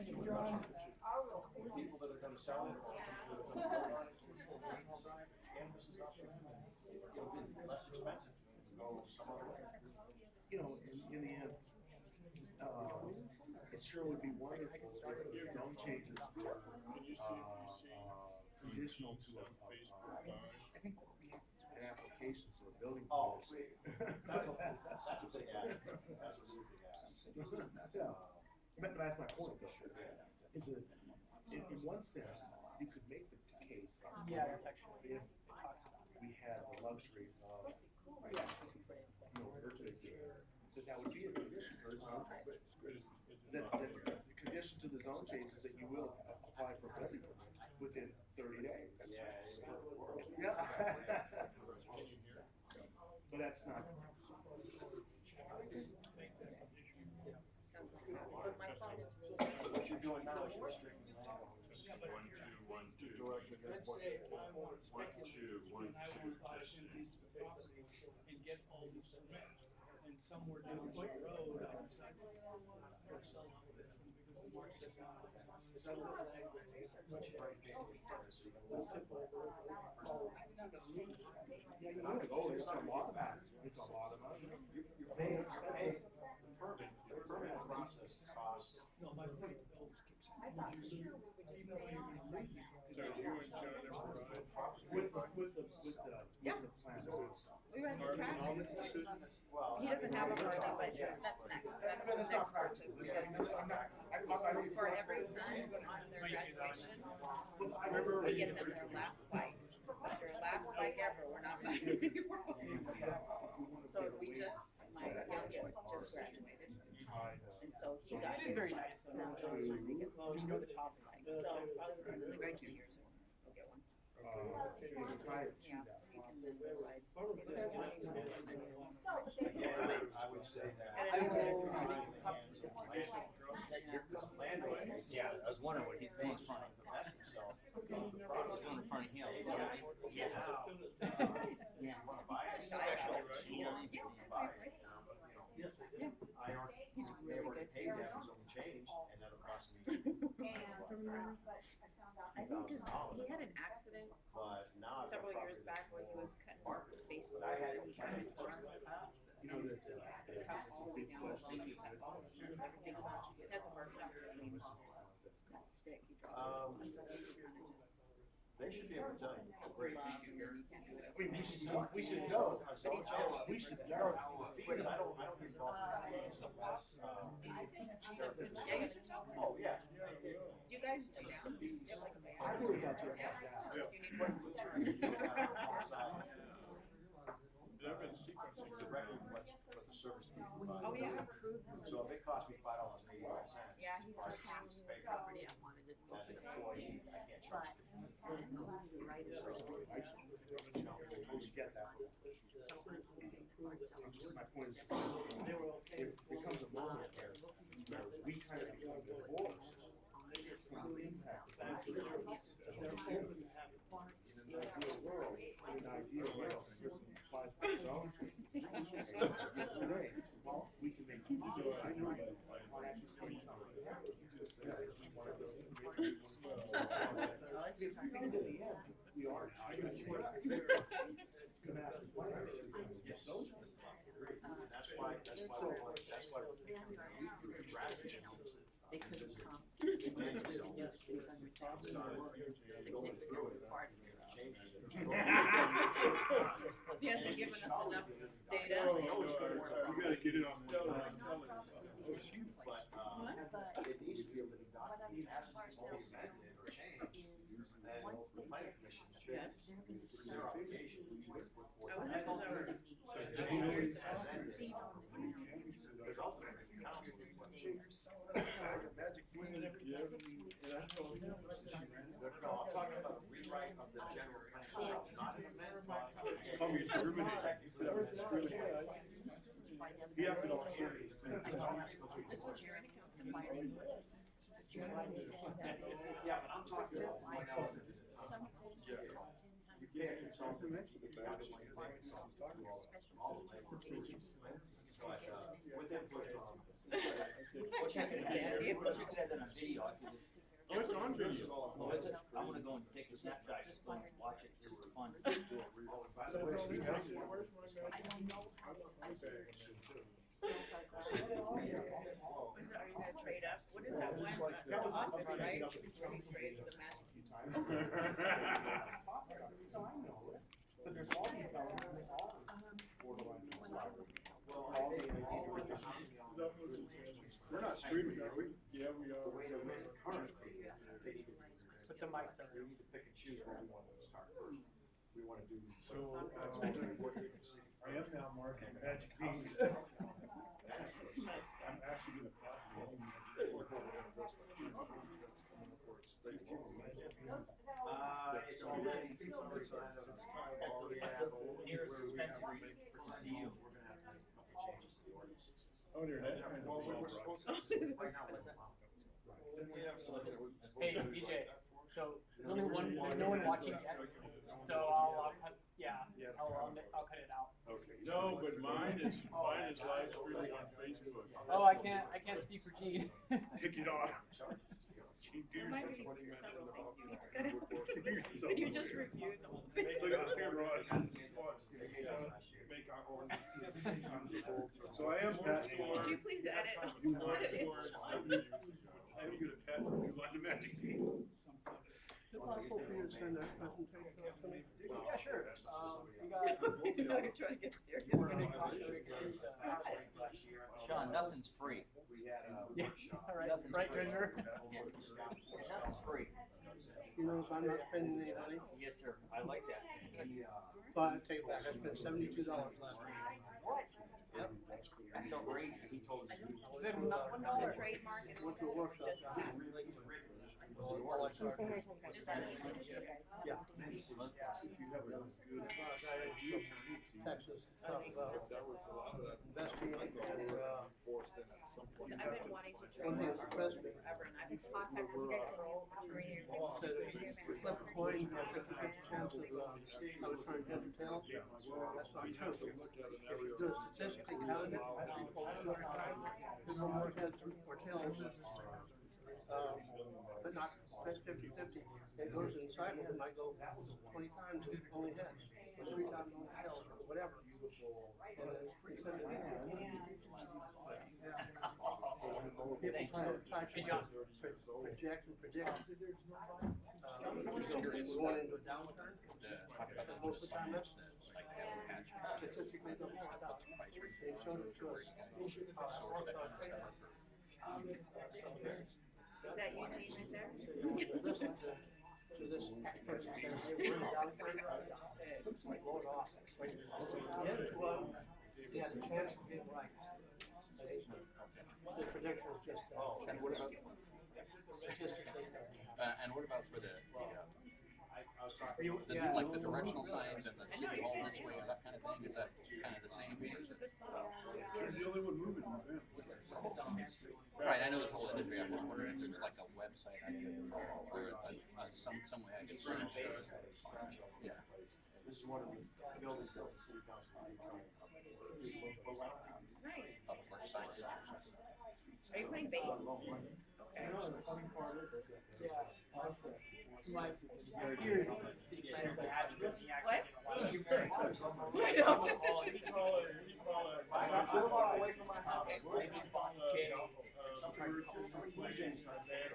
People that are gonna sell it, or people that are gonna build on it, or side, cannabis is not, it'll be less expensive to go some other way. You know, in the end, it sure would be wonderful if the zone changes were, conditional to I think an application, so a building. Oh, permit. that's a big ask, that's a really big ask. Yeah. But that's my point, though, is that in one sense, you could make the case. Yeah, that's actually, If it talks about it. we had the luxury of, Yeah, it's great. that would be a condition for a zone change. That the condition to the zone change is that you will apply for a building permit within 30 days. Yeah. But that's not. What you're doing now is you're restricting landowners. 1, 2, 1, 2. George, you're gonna put- 1, 2, 1, 2. And get all these permits. And somewhere down the road, I decided to sell off this one because the market is not. Yeah, you want to go, it's a lot of money. It's a lot of money. You're paying, the permit process costs. No, my point, even though you're gonna leave. So you and John ever ride? With the plan. We went to track. All this decisions? Well, He doesn't have a Harley, but that's next. That's the next purchase because for every son on their graduation, we get them their last bike. Their last bike ever. We're not buying anymore. So we just, my youngest just graduated, and so he got It is very nice though. now he gets When you go to top of bike. So probably within the next 2 years we'll get one. Yeah, he can then ride. I would say that. And it is in the hands of landowner. Yeah, I was wondering what he's doing. He's trying to invest himself. He's doing in front of him. Yeah. Yeah. You wanna buy it? Special. You wanna buy it, but you know, He's they really already good paid too. them some change, and that'll cost me. I think he had an accident But now. I've got several years property back when he was cutting baseball I had and he cut his arm up. You know that, Cut that's all a the way big down, question. he cut all his nerves, everything, so it hasn't worked out for him. That stick, he drops Um, it, and kind of just. They should be able to tell you. Great. And then you can't do it. I mean, we should know. But he's still We super should good. know. Because I don't get involved in fees unless, Yeah, you should tell him. oh, yeah. Do you guys do now? You have like a band? I really got to accept that. You need one with I've been sequencing. Directly what the service people provide. Oh, yeah. So if it costs me $5.85. Yeah, he's I from town, choose to he pay was for property, it. I wanted it. As an employee, I can't charge But, you. right. You know, we get that. Just my point is, it becomes a moment where we kind of become divorced from the impact of that situation. In an ideal world, a person applies for his own today, we can make you do it. I know you want to actually see something. Because in the end, we are. Master plan. Yes. That's why we're drastic. They couldn't come. Because we didn't get 600,000 significant part of it. He hasn't given us enough data. You gotta get it on the But, it needs to be able to be done, it has to be amended or changed, then the planning commission should. Yes. It's their obligation to put forth. I was thinking there were Changes as ended. Because ultimately, the council is what changes. No, I'm talking about a rewrite of the general plan, not an amendment. He acted all serious. This was your account to find it. Yeah, but I'm talking about myself. You can't consult the all the labor. But, with input from Wish I could have, wish I could have done a video. I could just, Oh, it's on video. oh, is it? I'm gonna go and take a snapshot, just go and watch it, it's fun. I don't know. I was are you gonna trade up? What is that one? The office, right? Where he trades the magic. But there's all these fellas, and they all borderline. We're not streaming, are we? Yeah, we are. But the mics are. We need to pick and choose where we want to start first. We want to do. So, I am now marking Magic Beans. I'm actually gonna pass it on. It's already, it's kind of already happened. Nearest Where we have to dispensary make, for to you. we're gonna have to make a couple changes to the ordinance. Oh, near that. kind of Well, we're stuff, supposed right? to, right now, then we have something that was. Hey, DJ, so there's no one watching yet, so I'll cut, I'll cut it out. Okay. No, but mine is live streaming on Facebook. Oh, I can't speak for Gene. Take it off. There might be several things you need to cut out. Could you just review the whole thing? Look at the camera. Make our ordinances. So I am passport. Could you please edit? You Edit it, passport. Sean. I'm gonna pass you like a magic bean. Is it possible for you to send that presentation out to me? Yeah, sure. We got, No, you're trying to get serious. we're gonna contract to the. Sean, nothing's free. We had a Yeah, workshop. all right, Nothing's right, free. Treasurer? Nothing's free. You notice I'm not spending any money, Yes, sir, I like that. but I take it back, I spent $72 last week. That's outrageous. He told us. Is it not The trademark and Went to a workshop. just, All I started. is that easy to do? Yeah. If you have a good. Texas, talk about investing and, So I've been wanting to one thing trademark that's our impressed me. ordinance forever, and I've been contacting the federal attorney. said if you flip a coin, you have 50% chance of, I was trying head or tail. That's not true. If you do it statistically counted, there's no more heads or tails. But not 50-50. It goes in cycles, it might go 20 times and only heads, or 3 times only tails, or whatever. And then it's said it people try to project and predict. We're going into a downturn. But most of the time, that's statistically don't work out. They showed it to us. Is that Eugene right there? Listen to this person saying, hey, we're in a downturn. It's like going off. He had a chance of being right. The prediction was just, And what about, statistically. and what about for the Yeah. like the directional signs and the city hall this way, that kind of thing, is that kind of the same? He's the only one moving. Right, I know this whole industry, I'm just wondering if there's like a website I could, or some way I could search. Yeah. This is one of the buildings that the city council. Nice. Public works signs. Are you playing bass? Okay. Yeah, to my, here is the city plans that have been What? I know. I'm far away from my house. My name's Boss K. I'm trying to call some conclusions on there.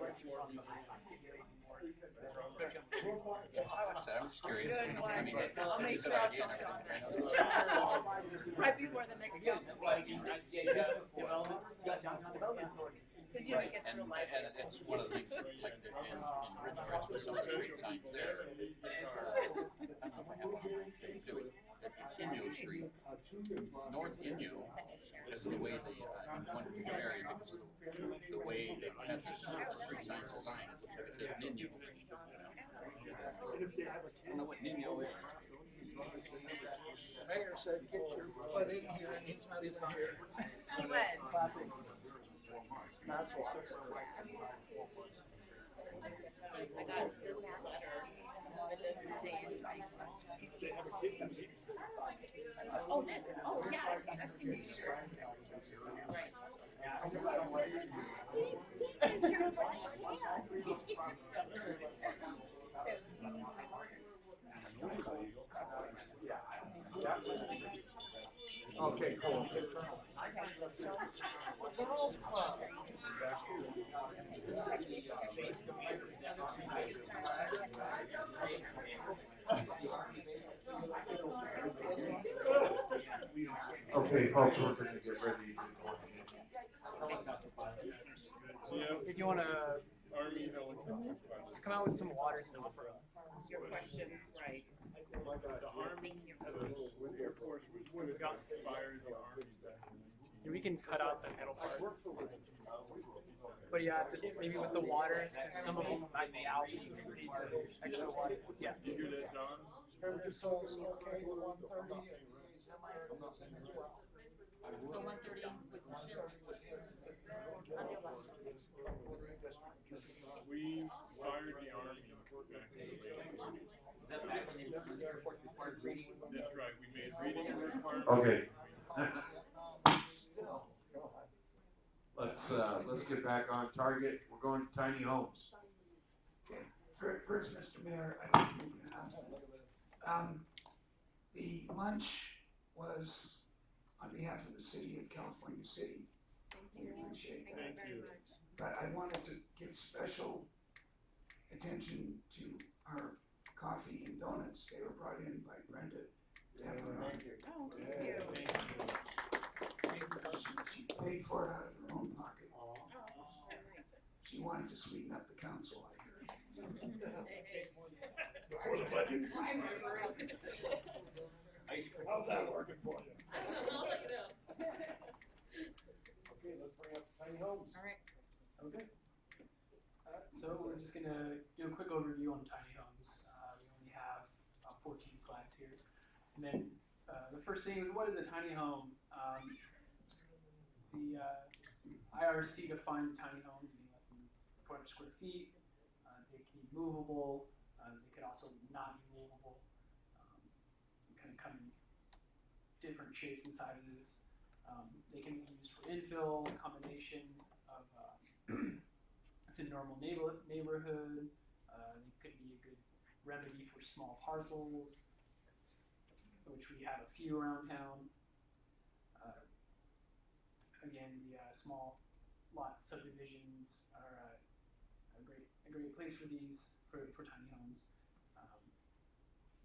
So I'm just curious. Good I mean, one. it's I'll a make good sure I'll idea tell and John everything. that. Right before the next Again, council that's why meeting. you development, you got downtown development authority. Because you know it Right, gets and, real lively. and it's one of the things, like, in Ridgecrest, with some of the street signs there. I don't know if I have one. Do it. It's Inyo Street, North Inyo, because of the way the, one particular area, because of the way they had the street signs designed, it says Ninyo. I don't know what Ninyo is. Mayor said, get your butt in here, and he's not even here. He would. Classic. I got this letter. It doesn't say anybody. Oh, this. Oh, yeah. I've seen this. Right. Okay, cool. Okay, folks, we're gonna get ready to go ahead. If you wanna Army helicopter. just come out with some waters and offer up. Your questions, right. The Army, when Air Force, when it got fired, the Army back in And we can cut out the middle part. But yeah, just maybe with the waters, 'cause some of them might be out. Just extra water. Yeah. You hear that, John? So 1:30 with We fired the Army back in the day. Is that back when the Air Force required reading? That's right, we made reading a requirement. Okay. Let's get back on target. We're going to tiny homes. Okay, first, Mr. Mayor, I think we can ask. The lunch was on behalf of the city of California City. We appreciate that. Thank you. But I wanted to give special attention to our coffee and donuts. They were brought in by Brenda Deveron. Oh, thank you. She paid for it out of her own pocket. Oh, that's very nice. She wanted to sweeten up the council, I heard. Before the budget. How's that working for you? I don't know, I'll let you know. Okay, let's bring up tiny homes. All right. Okay. So we're just gonna do a quick overview on tiny homes. We only have 14 slides here. And then the first thing is, what is a tiny home? The IRC defines tiny homes being less than 400 square feet. They can be movable. They could also not be movable. Kind of come in different shapes and sizes. They can be used for infill, combination of it's a normal neighborhood. It could be a good remedy for small parcels, which we have a few around town. Again, the small lot subdivisions are a great place for these for tiny homes.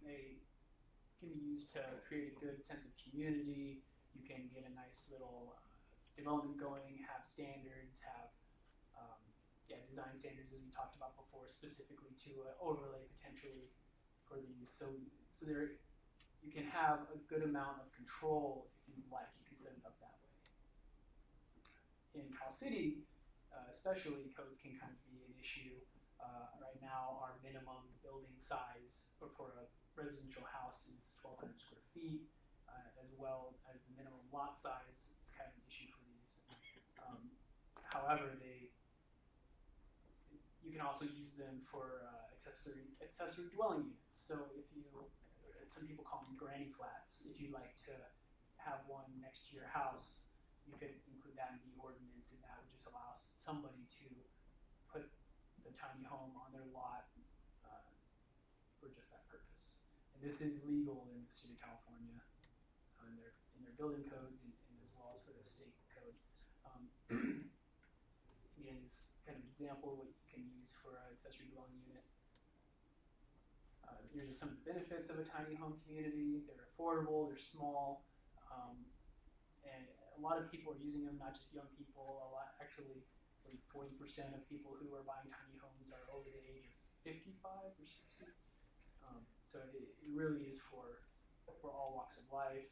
They can be used to create a good sense of community. You can get a nice little development going, have standards, have design standards as we talked about before, specifically to overlay potentially for these. So there you can have a good amount of control if you like. You can set it up that way. In Cal City, especially, codes can kind of be an issue. Right now, our minimum building size for a residential house is 1,200 square feet, as well as the minimum lot size is kind of an issue for these. However, you can also use them for accessory dwelling units. So if you, some people call them granny flats. If you'd like to have one next to your house, you could include that in the ordinance, and that would just allow somebody to put the tiny home on their lot for just that purpose. And this is legal in the state of California, in their building codes, and as well as for the state code. Again, this kind of example of what you can use for an accessory dwelling unit. Here's just some of the benefits of a tiny home community. They're affordable, they're small, and a lot of people are using them, not just young people. Actually, 40% of people who are buying tiny homes are over the age of 55 or 60. So it really is for all walks of life.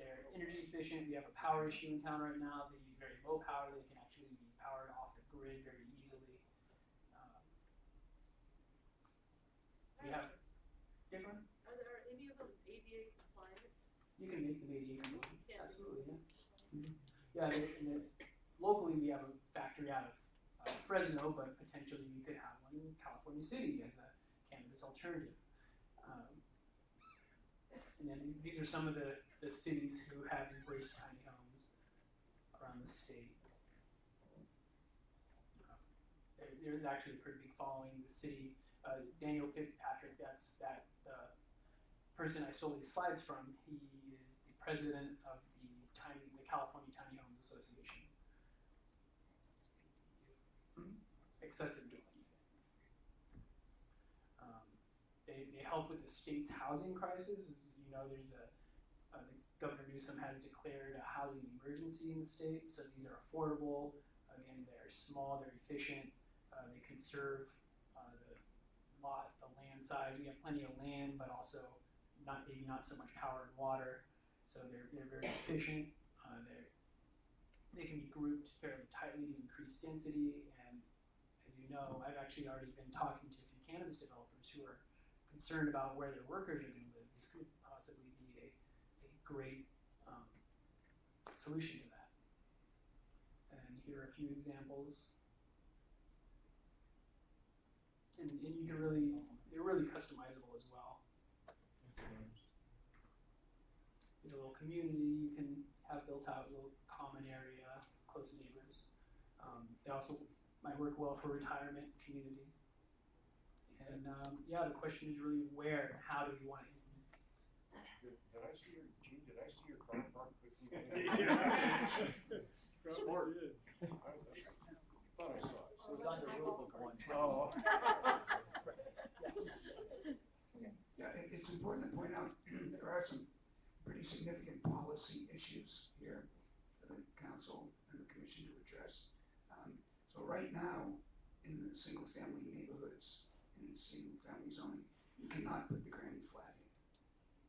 They're energy efficient. We have a power issue in town right now. They use very low power. They can actually be powered off the grid very easily. We have different. Are any of them ADA compliant? You can make them ADA compliant. Yeah. Absolutely, yeah. Mm-hmm. Yeah, locally we have a factory out of Fresno, but potentially we could have one in California City as a cannabis alternative. And then these are some of the cities who have embraced tiny homes around the state. There's actually a pretty big following. The city, Daniel Fitzpatrick, that's the person I stole these slides from. He is the president of the the California Tiny Homes Association. Accessibility. They help with the state's housing crisis. As you know, there's Governor Newsom has declared a housing emergency in the state. So these are affordable. Again, they're small, they're efficient. They conserve the land size. We have plenty of land, but also maybe not so much power and water. So they're very efficient. They can be grouped fairly tightly to increase density. And as you know, I've actually already been talking to a few cannabis developers who are concerned about where their workers are going to live. This could possibly be a great solution to that. And here are a few examples. And you can they're really customizable as well. There's a little community you can have built out, a little common area, close neighbors. They also might work well for retirement communities. And yeah, the question is really where and how do we want to implement these? Did I see your, Gene, did I see your car parked quickly? Smart. I thought I saw it. It was on the roof of one. Oh. Yeah, it's important to point out there are some pretty significant policy issues here for the council and the commission to address. So right now, in the single-family neighborhoods, in the single-family zoning, you cannot put the granny flat in.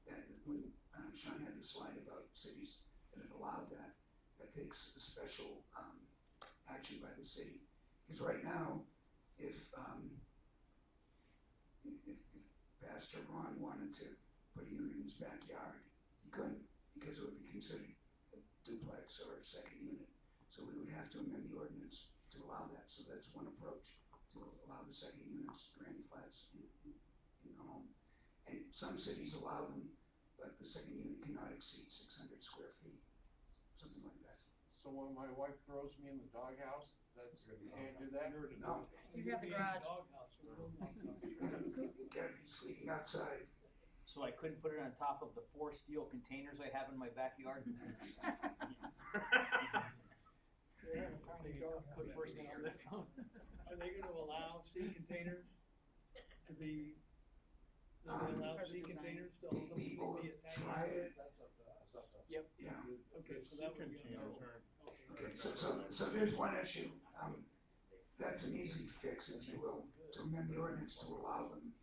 That when Sean had the slide about cities that have allowed that, that takes a special action by the city. Because right now, if Pastor Ron wanted to put a unit in his backyard, he couldn't, because it would be considered a duplex or a second unit. So we would have to amend the ordinance to allow that. So that's one approach, to allow the second units, granny flats in the home. And some cities allow them, but the second unit cannot exceed 600 square feet, something like that. So when my wife throws me in the doghouse, you can't do that? No. You have the garage. You gotta be sleeping outside. So I couldn't put it on top of the 4 steel containers I have in my backyard? Put first name on the phone. Are they gonna allow sea containers to be, they're gonna allow sea containers to ultimately People be have attached? tried it, Yep. yeah. Okay, so that would be. Okay, so there's one issue, that's an easy fix, if you will, to amend the ordinance to allow them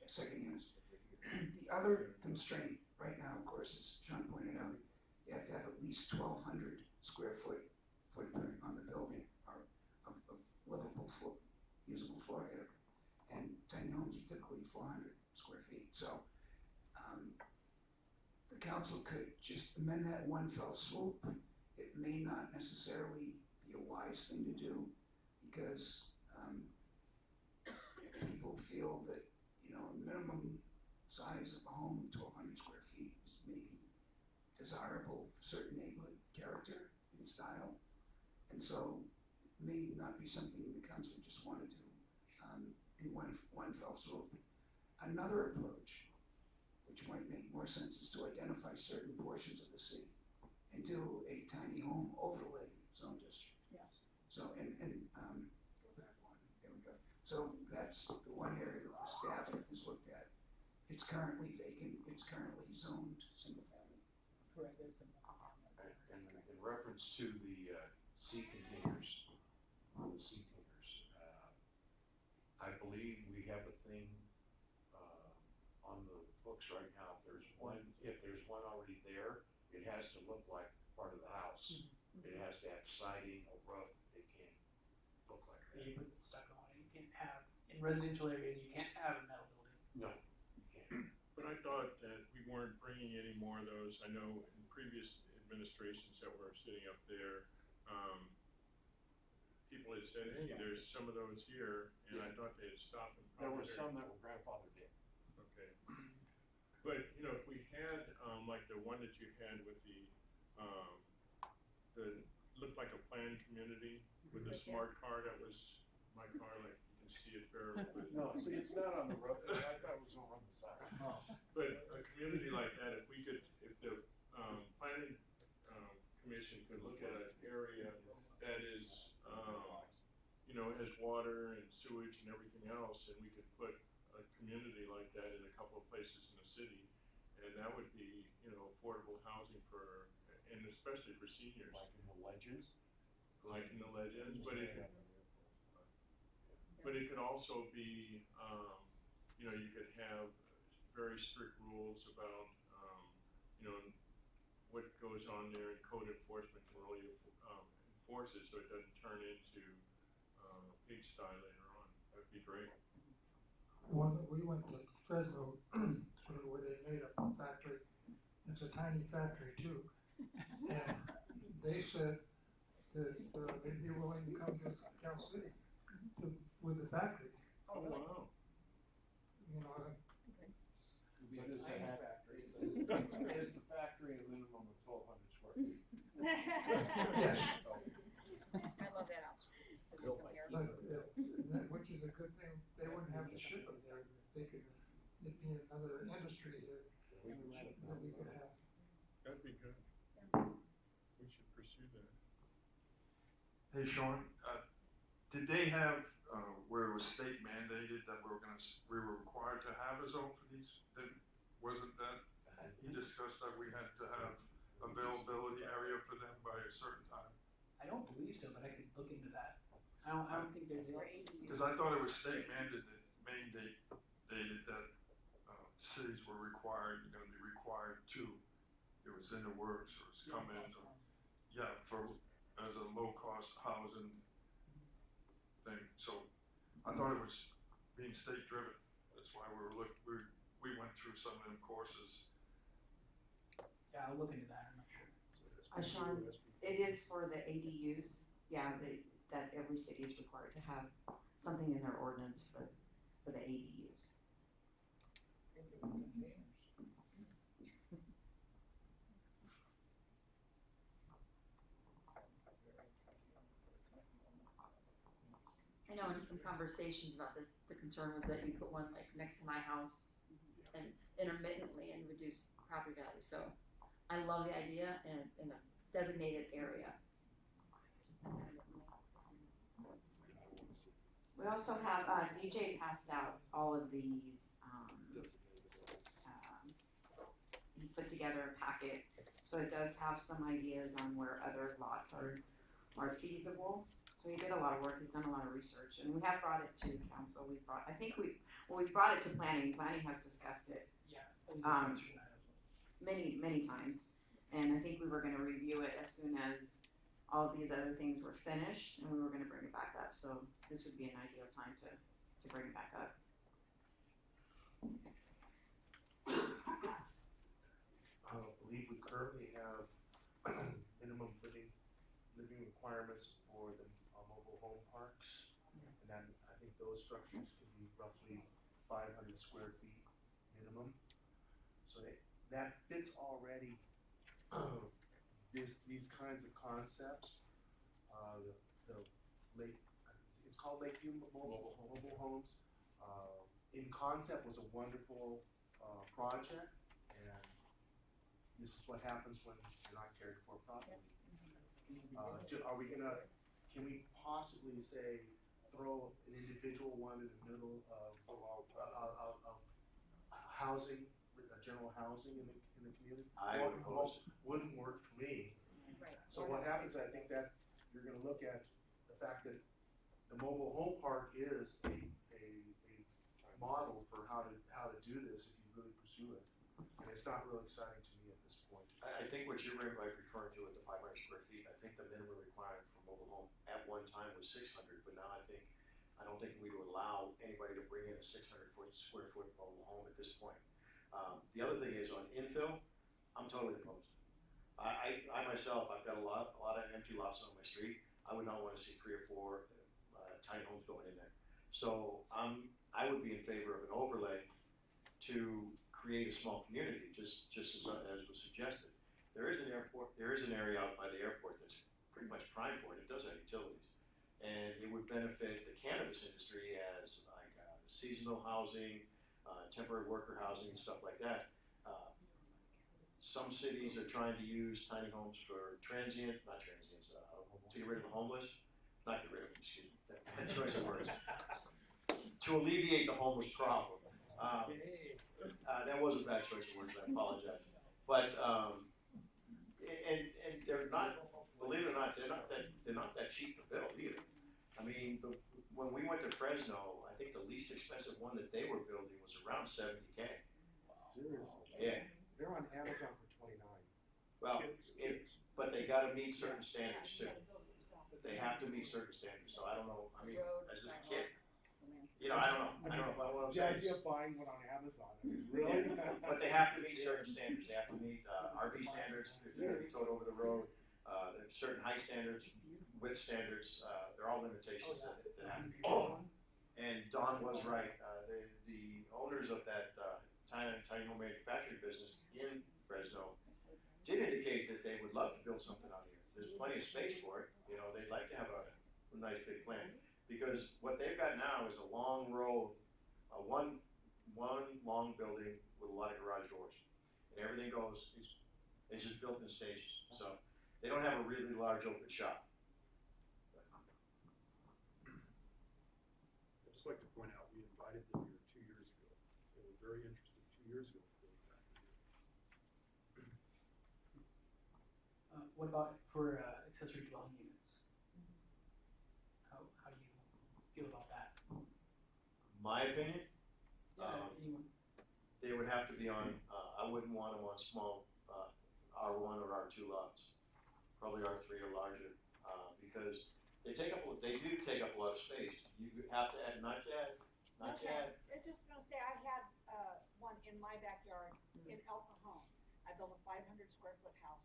second units. The other constraint right now, of course, as Sean pointed out, you have to have at least 1,200 square foot footprint on the building, or of livable floor, usable floor area. And tiny homes are typically 400 square feet, so the council could just amend that one fell swoop. It may not necessarily be a wise thing to do, because people feel that, you know, a minimum size of a home, 1,200 square feet, is maybe desirable for certain neighborhood character and style. And so it may not be something the council just want to do in one fell swoop. Another approach, which might make more sense, is to identify certain portions of the city and do a tiny home overlay zone district. Yes. So, and go back one, there we go. So that's the one area that the staff has looked at. It's currently vacant, it's currently zoned single family. Correct, there's some. And in reference to the sea containers, I believe we have a thing on the books right now. If there's one already there, it has to look like part of the house. It has to have siding, a roof. It can't look like that. You put stucco on it. You can't have, in residential areas, you can't have a metal building. No, you can't. But I thought that we weren't bringing any more of those. I know in previous administrations that were sitting up there, people had said, hey, there's some of those here, and I thought they had stopped them. There were some that were grandfathered in. Okay. But, you know, if we had, like the one that you had with the looked like a planned community with a smart car, that was my car, like you can see it there. No, see, it's not on the road. I thought it was over on the side. But a community like that, if we could, if the planning commission you know, has water and sewage and everything else, and we could put a community like that in a couple of places in the city, and that would be, you know, affordable housing for, and especially for seniors. Like in the Legends. Like in the Legends, but it could also be, you know, you could have very strict rules about, you know, what goes on there, and code enforcement can really enforce it so it doesn't turn into pigsty later on. That'd be great. We went to Fresno, where they made a factory. It's a tiny factory too. And they said that they'd be willing to come to Cal City with the factory. Oh, wow. You know, What is the factory? Is the factory a minimum of 1,200 square feet? yes, I love that option. So we Built by compare. which is a good thing. They wouldn't have to ship them there. They could, it'd be another industry that we could have. That'd be good. We should pursue that. Hey, Sean, did they have, where it was state mandated that we were required to have a zone for these? Wasn't that, he discussed that we had to have availability area for them by a certain time? I don't believe so, but I could look into that. I don't think there's For a. ADUs. Because I thought it was state mandated that cities were required, gonna be required to. It was in the works, or it's coming, or, yeah, as a low-cost housing thing. So I thought it was being state-driven. That's why we went through some of them courses. Yeah, I'll look into that, I'm not sure. Sean, it is for the ADUs, yeah, that every city is required to have something in their ordinance for the ADUs. I know in some conversations about this, the concern was that you put one like next to my house and intermittently and reduce property value, so I love the idea in a designated area. We also have, DJ passed out all of these, he put together a packet, so it does have some ideas on where other lots are feasible. So he did a lot of work, he's done a lot of research, and we have brought it to council, we've brought it to planning has discussed it. Yeah. Many times, and I think we were gonna review it as soon as all these other things were finished, and we were gonna bring it back up, so this would be an ideal time to bring it back up. I believe we currently have minimum living requirements for the mobile home parks. And then I think those structures could be roughly 500 square feet minimum. So that fits already these kinds of concepts. It's called Lakeview Mobile Homes. In concept was a wonderful project, and this is what happens when you're not cared for properly. Can we possibly say throw an individual one in the middle of housing, general housing in the community? Wouldn't work for me. Right. So what happens, I think that you're gonna look at the fact that the mobile home park is a model for how to do this if you really pursue it. And it's not really exciting to me at this point. I think what you're referring to with the 500 square feet, I think the minimum requirement for mobile home at one time was 600, but now I don't think we would allow anybody to bring in a 600 square foot mobile home at this point. The other thing is on infill, I'm totally opposed. I myself, I've got a lot of empty lots on my street. I would not want to see 3 or 4 tiny homes going in there. So I would be in favor of an overlay to create a small community, just as was suggested. There is an area out by the airport that's pretty much prime for it. It does have utilities, and it would benefit the cannabis industry as like seasonal housing, temporary worker housing, and stuff like that. Some cities are trying to use tiny homes for to get rid of the homeless. not get rid of, excuse me, bad choice of words. To alleviate the homeless problem. That was a bad choice of words, I apologize. But, and they're not, believe it or not, they're not that cheap to build either. I mean, when we went to Fresno, I think the least expensive one that they were building was around 70K. Seriously? Yeah. They're on Amazon for 29. Well, but they gotta meet certain standards too. They have to meet certain standards, so I don't know, I mean, as a kid, you know, I don't know about what I'm The saying. idea of buying one on Amazon, I mean, really? But they have to meet certain standards, they have to meet, RV standards, if they're gonna be towed over the road, there's certain height standards, width standards, they're all limitations that have to be followed. And Don was right, the owners of that, tiny home manufacturing business in Fresno did indicate that they would love to build something out here. There's plenty of space for it, you know, they'd like to have a nice big plan. Because what they've got now is a long row, one long building with a lot of garage doors. And everything goes, it's just built in stages. So they don't have a really large open shop. I'd just like to point out, we invited them here 2 years ago. They were very interested 2 years ago. What about for accessory dwelling units? How do you feel about that? My opinion, Anyone? they would have to be on, I wouldn't want them on small, R1 or R2 lots. Probably R3 or larger, because they do take up a lot of space. You have to add, not yet. I was just gonna say, I had, one in my backyard in El Cajon. I built a 500 square foot house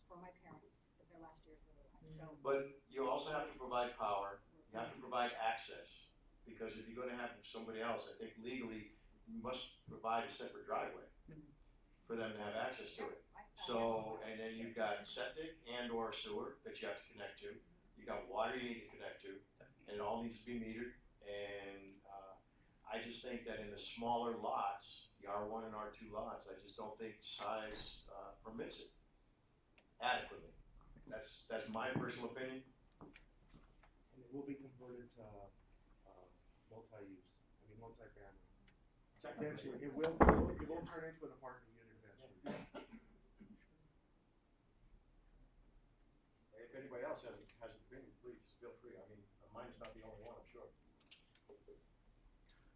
for my parents, for their last years of their life, so. But you also have to provide power, you have to provide access, because if you're gonna have somebody else, I think legally, you must provide a separate driveway for them to have access to it. So, and then you've got septic and or sewer that you have to connect to, you got water you need to connect to, and it all needs to be metered, and, I just think that in the smaller lots, the R1 and R2 lots, I just don't think size, permits it adequately. That's my personal opinion. And it will be converted to, multi-use, multi-family. Eventually, it will turn into an apartment unit eventually. If anybody else has an opinion, please feel free. I mean, mine's not the only one, I'm sure.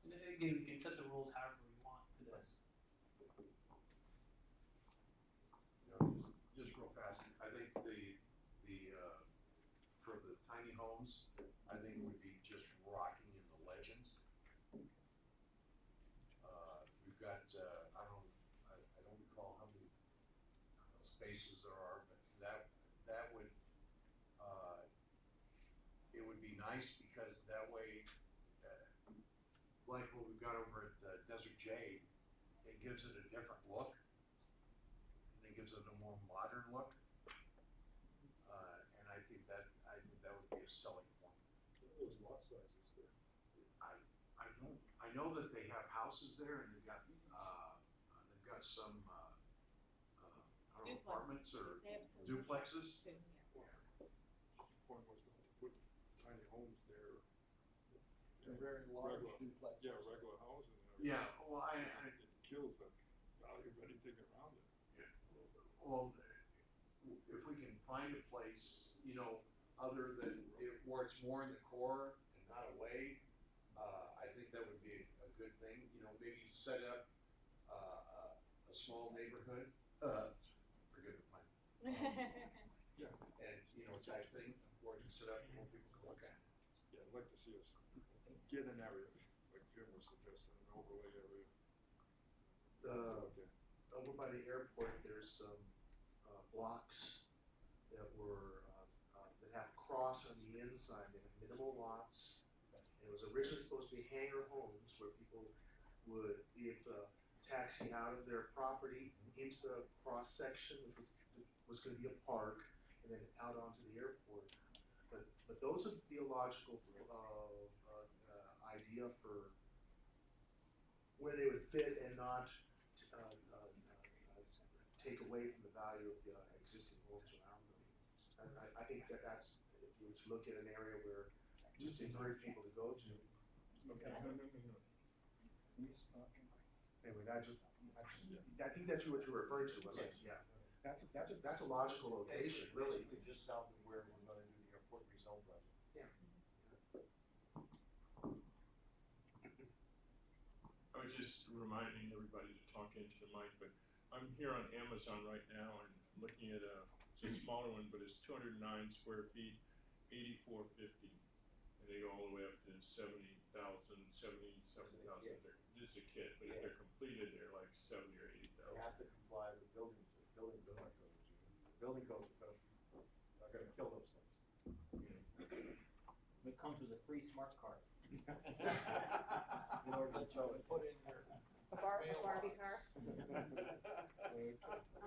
And again, we can set the rules however we want for this. Just real fast, I think for the tiny homes, I think it would be just rocking in the legends. We've got, I don't recall how many spaces there are, but that would, it would be nice because that way, like what we've got over at Desert Jade, it gives it a different look. And it gives it a more modern look. And I think that would be a selling point. What are those lot sizes there? I know that they have houses there and they've got some, I don't know, apartments or They have some duplexes. too, yeah. Point was to put tiny homes there. They're very large Regular- duplexes. Yeah, regular housing. Yeah, well, It kills the value of anything around it. Well, if we can find a place, you know, other than where it's more in the core and not away, I think that would be a good thing. You know, maybe set up a small neighborhood. Forgive the pun. Yeah. And you know, type thing where you can set up and more people can look at it. Yeah, I'd like to see us get an area, like Jim was suggesting, an overlay area. Okay. Over by the airport, there's some, blocks that were, that have cross on the inside, they have minimal lots. It was originally supposed to be hangar homes where people would be able to taxi out of their property into the cross section, which was gonna be a park, and then out onto the airport. But those would be a logical, idea for where they would fit and not, take away from the value of the existing homes around them. I think that's, which look at an area where, just encourage people to go to. Okay, no. Anyway, I think that's what you're referring to, wasn't it? Yeah. That's a logical location, really. Just south of where we're gonna do the airport rezone project. Yeah. I was just reminding everybody to talk into the mic, but I'm here on Amazon right now and looking at it's a smaller one, but it's 209 square feet, 8450. And they go all the way up to 77,000. This is a kit, but if they're completed, they're like 70 or 80,000. They have to comply with building codes. Building codes are gonna kill those things. It comes with a free smart card. In order to tow it. Put in your. A Barbie car? I'm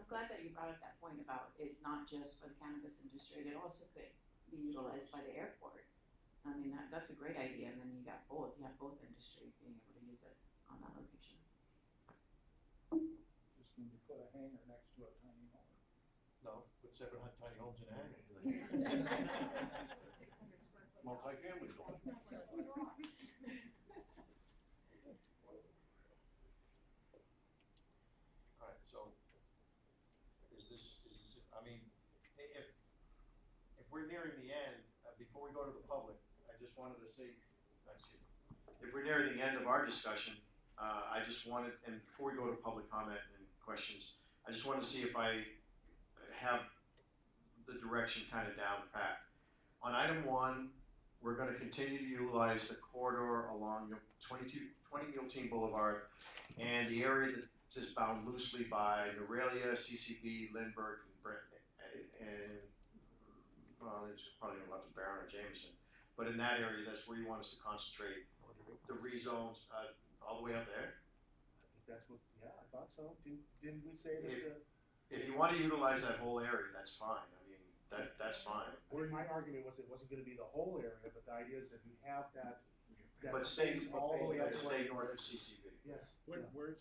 glad that you brought up that point about it not just for the cannabis industry, it also could be utilized by the airport. I mean, that's a great idea, and then you have both industries being able to use it on that location. Just need to put a hangar next to a tiny home. No, put 700 tiny homes in a hangar. Multi-family. That's not too far off. Alright, so, I mean, if we're nearing the end, before we go to the public, I just wanted to say, excuse me. If we're nearing the end of our discussion, I just wanted, and before we go to public comment and questions, I just wanted to see if I have the direction kind of down pat. On item 1, we're going to continue to utilize the corridor along 20 Multeen Boulevard and the area that is bound loosely by Neuralia, CCB, Lindbergh, and well, it's probably about the Barron or Jameson. But in that area, that's where you want us to concentrate the rezones all the way up there. I think that's what, yeah, I thought so. Didn't we say that? If you want to utilize that whole area, that's fine. I mean, that's fine. My argument was it wasn't gonna be the whole area, but the idea is that you have that. But stay all the way up. stay north of CCB. Yes. Where yeah. are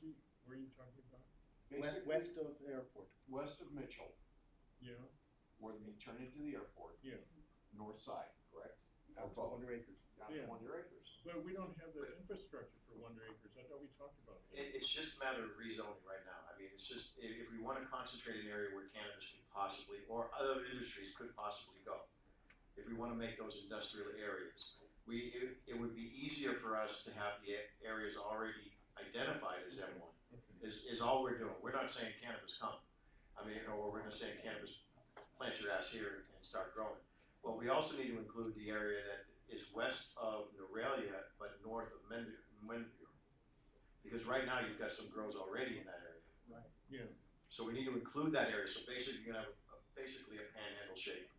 you talking about? West of the airport. West of Mitchell, Yeah, where you turn into the airport, yeah. north side, correct? Out to 100 acres. Down Yeah. to 100 acres. But we don't have the infrastructure for Wonder Acres. I thought we talked about that. It's just a matter of rezoning right now. I mean, it's just, if we want to concentrate an area where cannabis could possibly, or other industries could possibly go, if we want to make those industrial areas, it would be easier for us to have the areas already identified as M1, is all we're doing. We're not saying cannabis come. I mean, or we're not saying cannabis plant your ass here and start growing. Well, we also need to include the area that is west of Neuralia, but north of Mendocino. Because right now you've got some grows already in that area. Right. Yeah. So we need to include that area. So basically you're gonna have basically a panhandle shaped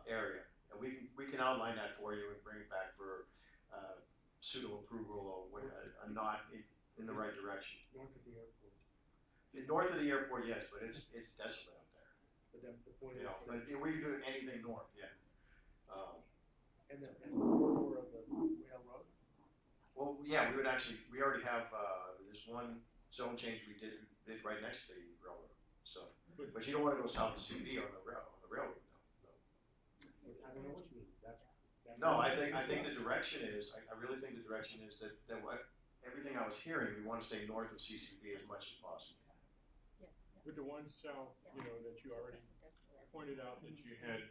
area. And we can outline that for you and bring it back for pseudo approval or a not in the right direction. North of the airport. North of the airport, yes, but it's desolate out there. But then the point You is. know, but if we can do anything north, yeah. And the corridor of the railroad? Well, yeah, we already have, there's one zone change we did right next to the railroad, so. But you don't wanna go south of CB on the railroad, no. I don't know what you mean. No, I think the direction is, I really think the direction is that everything I was hearing, we wanna stay north of CCB as much as possible. Yes. With the one south, you know, that you already pointed out that you had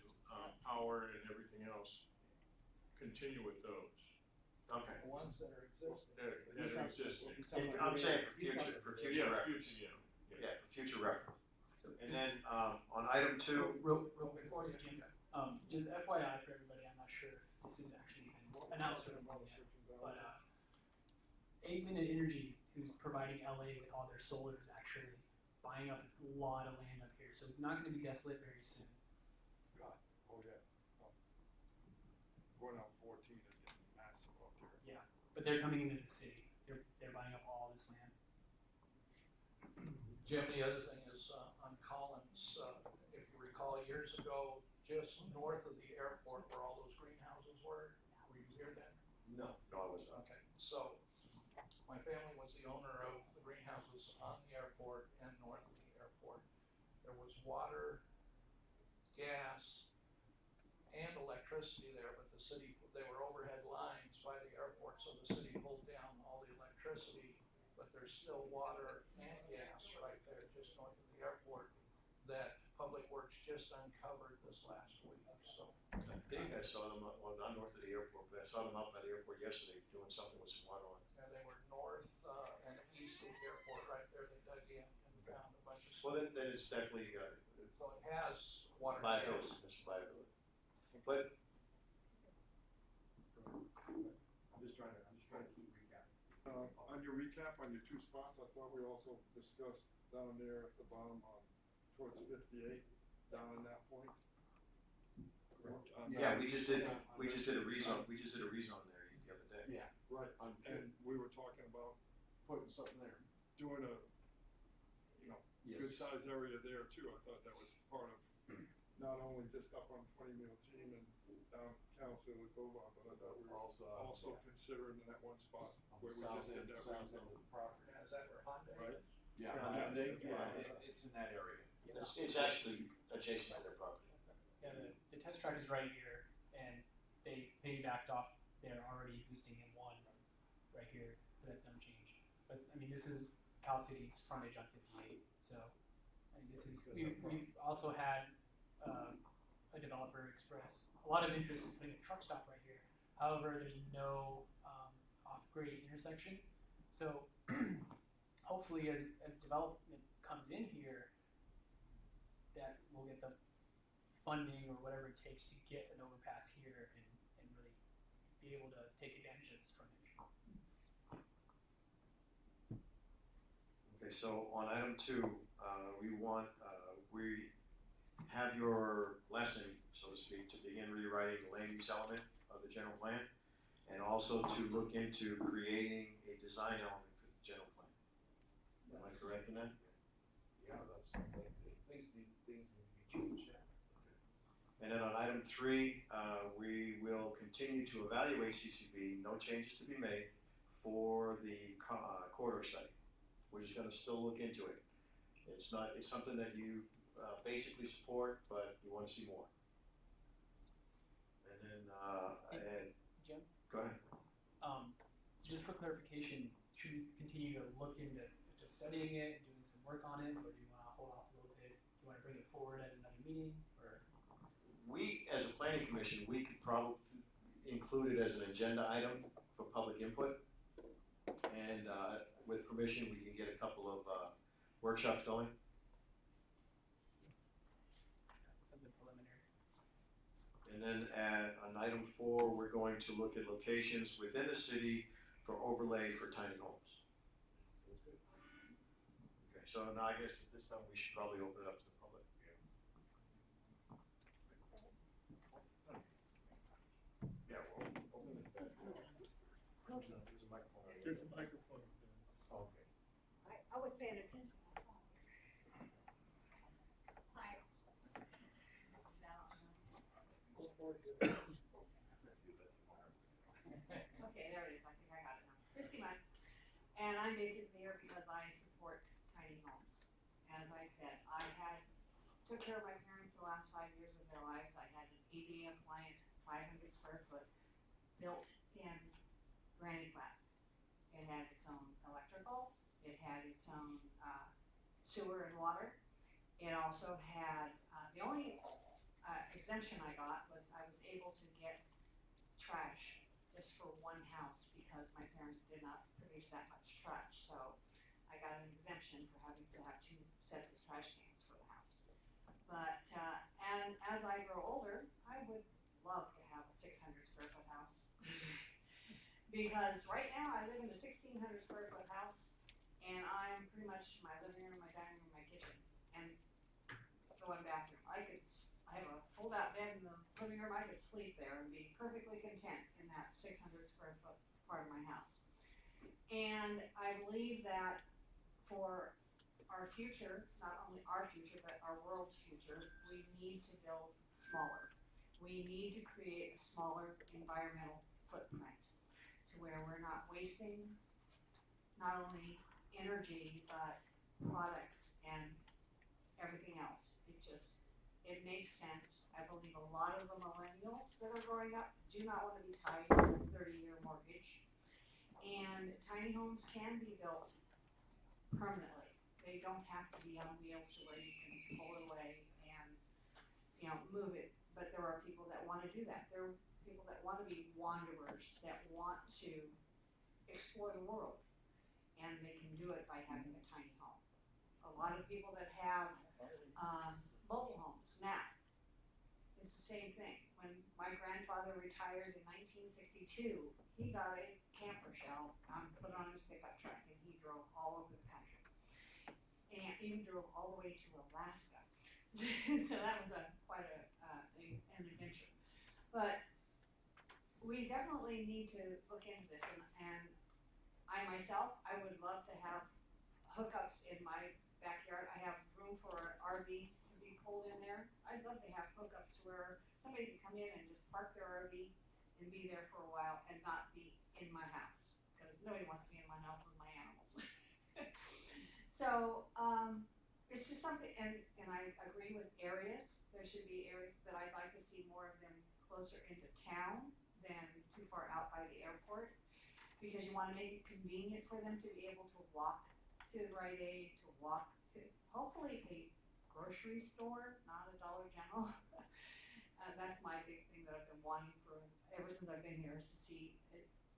power and everything else, continue with those. Okay. The ones that are existing. That are existing. I'm saying for future reference. Yeah. Yeah, for future reference. And then, on item 2. Real before you jump, just FYI for everybody, I'm not sure if this is actually been announced or not yet, but 8-Minute Energy, who's providing LA with all their solar, is actually buying up a lot of land up here, so it's not going to be desolate very soon. God, oh yeah. Going out 14 is getting massive out there. Yeah, but they're coming into the city. They're buying up all this land. Jim, the other thing is, on Collins, if you recall years ago, just north of the airport where all those greenhouses were you here then? No, I was not. Okay, so my family was the owner of the greenhouses on the airport and north of the airport. There was water, gas, and electricity electricity there, but the city, they were overhead lines by the airport, so the city pulled down all the electricity, but there's still water and gas right there just north of the airport that Public Works just uncovered this last week, so. I think I saw them, well, not north of the airport, but I saw them out by the airport yesterday doing something with some water on it. And they were north, and east of the airport right there, they dug in and found a bunch of. Well, then it's definitely, So it has water. viability, it's viability. But, I'm just trying to keep recap. On your recap, on your two spots, I thought we also discussed down there at the bottom, towards 58, down in that point. yeah, we just did a rezone there the other day. Yeah. Right, and we were talking about Putting something there. doing a, Yes. good sized area there too. I thought that was part of, not only just up on 20 Mil Team and down Council of Boulevard, but I thought we were also considering that one spot where we just did that South end rezone. of the property. Now, is that where Hyundai Right. is? Yeah, it's in that area. It's actually adjacent to their property. Yeah, the test track is right here, and they piggybacked off their already existing M1 right here for that zone change. But I mean, this is Cal City's frontage on 58, so I mean, this is we've also had a developer express a lot of interest in putting a truck stop right here. However, there's no off-grade intersection, so hopefully, as development comes in here, that we'll get the funding or whatever it takes to get an overpass here and really be able to take advantage of this frontage. Okay, so on item 2, we have your blessing, so to speak, to begin rewriting the land use element of the general plan, and also to look into creating a design element for the general plan. Am I correct in that? Yeah, things need to be changed. And then on item 3, we will continue to evaluate CCB, no changes to be made, for the corridor study. We're just gonna still look into it. It's something that you basically support, but you wanna see more. And then, Jim? go ahead. So just for clarification, should we continue to look into studying it and doing some work on it, or do you want to hold off a little bit? Do you want to bring it forward at another meeting, or? We, as a planning commission, we could probably include it as an agenda item for public input. And with permission, we can get a couple of workshops going. Something preliminary. And then on item 4, we're going to look at locations within the city for overlay for tiny homes. Okay, so now I guess at this time we should probably open it up to the public. Yeah, well, open this back. There's a microphone. There's a microphone. Okay. I was paying attention. Hi. Okay, there it is, I think I got it now. Christy Munn, and I'm basically here because I support tiny homes. As I said, took care of my parents the last 5 years of their lives. I had an ADA compliant, 500 square foot, built in Granny Flat. It had its own electrical, it had its own sewer and water. It also had, the only exemption I got was I was able to get trash just for one house because my parents did not produce that much trash. So I got an exemption for having to have 2 sets of trash cans for the house. But, and as I grow older, I would love to have a 600 square foot house. Because right now I live in a 1,600 square foot house and I'm pretty much my living room, my dining room, my kitchen, and one bathroom. I have a fold out bed in the living room, I could sleep there and be perfectly content in that 600 square foot part of my house. And I believe that for our future, not only our future, but our world's future, we need to build smaller. We need to create a smaller environmental footprint to where we're not wasting not only energy, but products and everything else. It makes sense. I believe a lot of the millennials that are growing up do not want to be tied to a 30-year mortgage. And tiny homes can be built permanently. They don't have to be on wheels to where you can pull it away and, you know, move it. But there are people that want to do that. There are people that want to be wanderers, that want to explore the world. And they can do it by having a tiny home. A lot of people that have mobile homes now, it's the same thing. When my grandfather retired in 1962, he got a camper shell, put on his pickup truck, and he drove all over the country. And even drove all the way to Alaska. So that was quite an adventure. But we definitely need to look into this. And I myself, I would love to have hookups in my backyard. I have room for an RV to be pulled in there. I'd love to have hookups where somebody can come in and just park their RV and be there for a while and not be in my house, because nobody wants to be in my house with my animals. So it's just something, and I agree with areas. There should be areas, but I'd like to see more of them closer into town than too far out by the airport, because you want to make it convenient for them to be able to walk to Rite Aid, to walk to hopefully a grocery store, not a Dollar General. That's my big thing that I've been wanting for ever since I've been here, is to see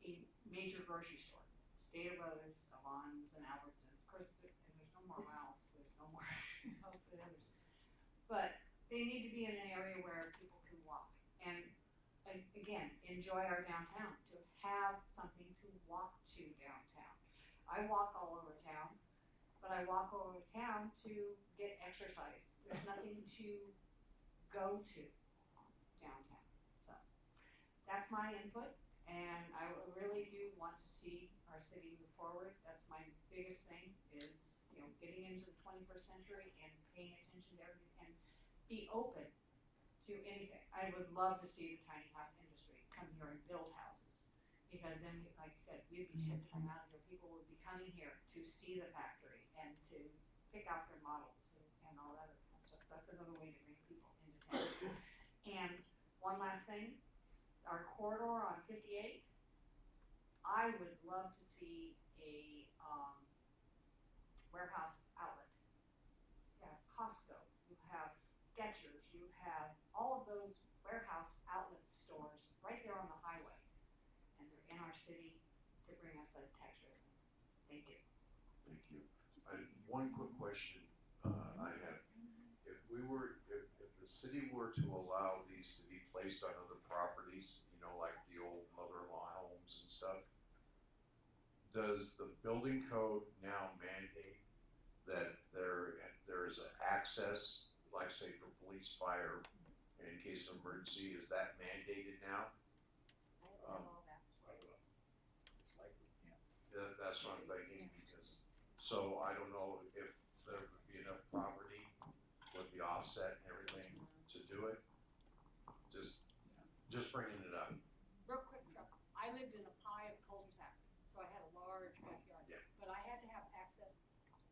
a major grocery store. Stater Brothers, Vons, and Albertsons. Of course, there's no more Ralphs, there's no more health food others. But they need to be in an area where people can walk. And again, enjoy our downtown, to have something to walk to downtown. I walk all over town, but I walk all over town to get exercise. There's nothing to go to downtown. So that's my input, and I really do want to see our city move forward. That's my biggest thing, is, you know, getting into the 21st century and paying attention to everything and be open to anything. I would love to see the tiny house industry come here and build houses, because then, like I said, we'd be shipping them out here. People would be coming here to see the factory and to pick out their models and all that other kind of stuff. So that's another way to bring people into town. And one last thing, our corridor on 58, I would love to see a warehouse outlet. You have Costco, you have Skechers, you have all of those warehouse outlet stores right there on the highway. And they're in our city to bring us that tax revenue. Thank you. Thank you. One quick question I have. If the city were to allow these to be placed on other properties, you know, like the old mother-in-law homes and stuff, does the building code now mandate that there is an access, like say for police, fire, in case of emergency? Is that mandated now? That's what I'm thinking, because, so I don't know if there would be enough property with the offset and everything to do it. Just bringing it up. Real quick, Chuck. I lived in a pie of cul-de-sac, so I had a large backyard. Yeah. But I had to have access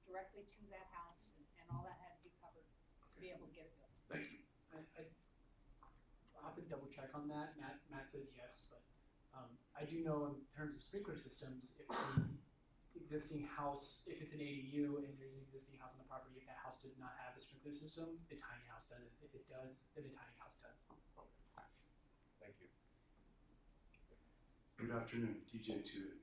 directly to that house, and all that had to be covered to be able to get it built. Thank you. I'll have to double check on that. Matt says yes, but I do know in terms of sprinkler systems, if the existing house, if it's an ADU and there's an existing house on the property, if that house does not have a sprinkler system, the tiny house doesn't. If it does, then the tiny house does. Thank you. Good afternoon, DJ Tuitt.